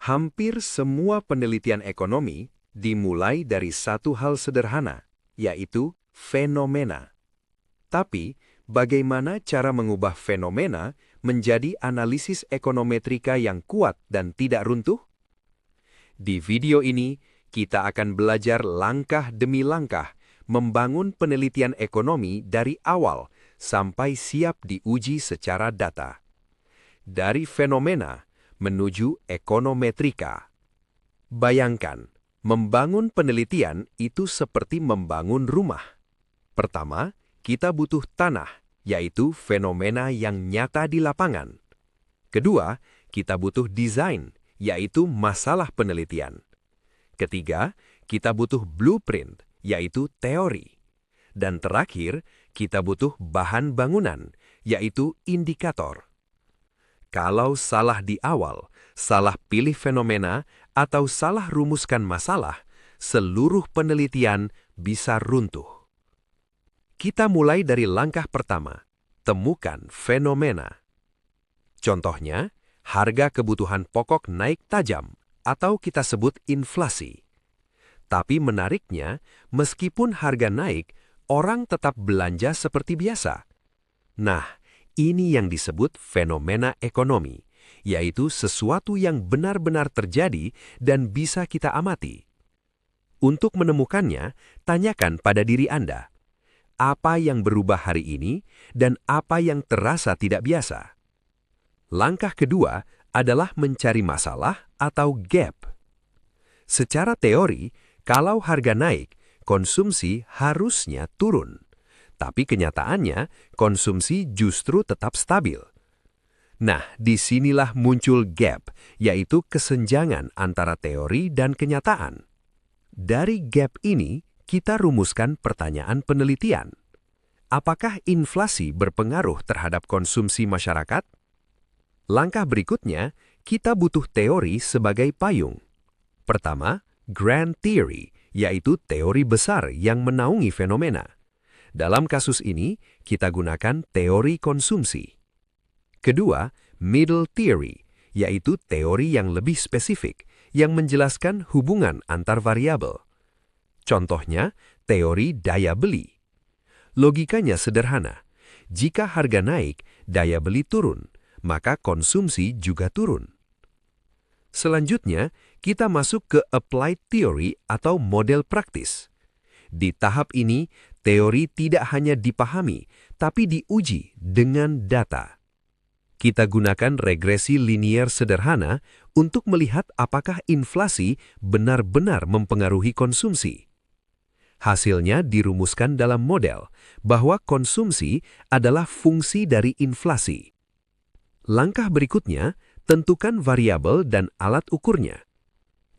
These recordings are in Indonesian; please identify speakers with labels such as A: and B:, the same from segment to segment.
A: Hampir semua penelitian ekonomi dimulai dari satu hal sederhana, yaitu fenomena. Tapi, bagaimana cara mengubah fenomena menjadi analisis ekonometrika yang kuat dan tidak runtuh? Di video ini, kita akan belajar langkah demi langkah membangun penelitian ekonomi dari awal sampai siap diuji secara data. Dari fenomena menuju ekonometrika. Bayangkan, membangun penelitian itu seperti membangun rumah. Pertama, kita butuh tanah, yaitu fenomena yang nyata di lapangan. Kedua, kita butuh desain, yaitu masalah penelitian. Ketiga, kita butuh blueprint, yaitu teori. Dan terakhir, kita butuh bahan bangunan, yaitu indikator. Kalau salah di awal, salah pilih fenomena, atau salah rumuskan masalah, seluruh penelitian bisa runtuh. Kita mulai dari langkah pertama, temukan fenomena. Contohnya, harga kebutuhan pokok naik tajam, atau kita sebut inflasi. Tapi menariknya, meskipun harga naik, orang tetap belanja seperti biasa. Nah, ini yang disebut fenomena ekonomi, yaitu sesuatu yang benar-benar terjadi dan bisa kita amati. Untuk menemukannya, tanyakan pada diri Anda, apa yang berubah hari ini dan apa yang terasa tidak biasa? Langkah kedua adalah mencari masalah atau gap. Secara teori, kalau harga naik, konsumsi harusnya turun. Tapi kenyataannya, konsumsi justru tetap stabil. Nah, disinilah muncul gap, yaitu kesenjangan antara teori dan kenyataan. Dari gap ini, kita rumuskan pertanyaan penelitian. Apakah inflasi berpengaruh terhadap konsumsi masyarakat? Langkah berikutnya, kita butuh teori sebagai payung. Pertama, grand theory, yaitu teori besar yang menaungi fenomena. Dalam kasus ini, kita gunakan teori konsumsi. Kedua, middle theory, yaitu teori yang lebih spesifik, yang menjelaskan hubungan antar variabel. Contohnya, teori daya beli. Logikanya sederhana. Jika harga naik, daya beli turun, maka konsumsi juga turun. Selanjutnya, kita masuk ke applied theory atau model praktis. Di tahap ini, teori tidak hanya dipahami, tapi diuji dengan data. Kita gunakan regresi linier sederhana untuk melihat apakah inflasi benar-benar mempengaruhi konsumsi. Hasilnya dirumuskan dalam model bahwa konsumsi adalah fungsi dari inflasi. Langkah berikutnya, tentukan variabel dan alat ukurnya.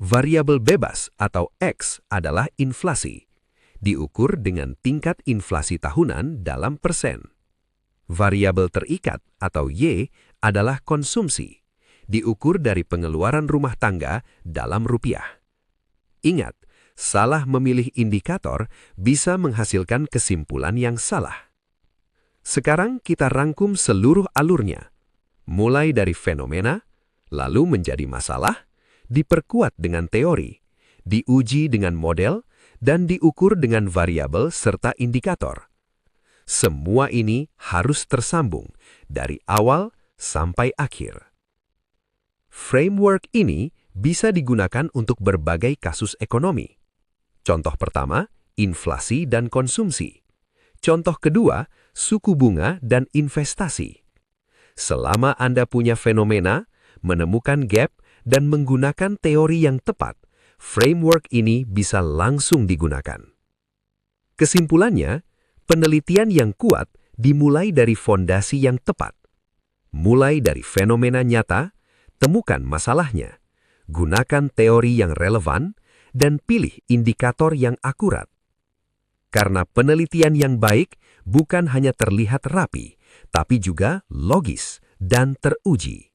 A: Variabel bebas atau X adalah inflasi. Diukur dengan tingkat inflasi tahunan dalam persen. Variabel terikat atau Y adalah konsumsi. Diukur dari pengeluaran rumah tangga dalam rupiah. Ingat, salah memilih indikator bisa menghasilkan kesimpulan yang salah. Sekarang kita rangkum seluruh alurnya. Mulai dari fenomena, lalu menjadi masalah, diperkuat dengan teori, diuji dengan model, dan diukur dengan variabel serta indikator. Semua ini harus tersambung dari awal sampai akhir. Framework ini bisa digunakan untuk berbagai kasus ekonomi. Contoh pertama, inflasi dan konsumsi. Contoh kedua, suku bunga dan investasi. Selama Anda punya fenomena, menemukan gap, dan menggunakan teori yang tepat, framework ini bisa langsung digunakan. Kesimpulannya, penelitian yang kuat dimulai dari fondasi yang tepat. Mulai dari fenomena nyata, temukan masalahnya, gunakan teori yang relevan, dan pilih indikator yang akurat. Karena penelitian yang baik bukan hanya terlihat rapi, tapi juga logis dan teruji.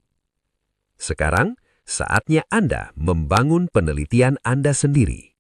A: Sekarang, saatnya Anda membangun penelitian Anda sendiri.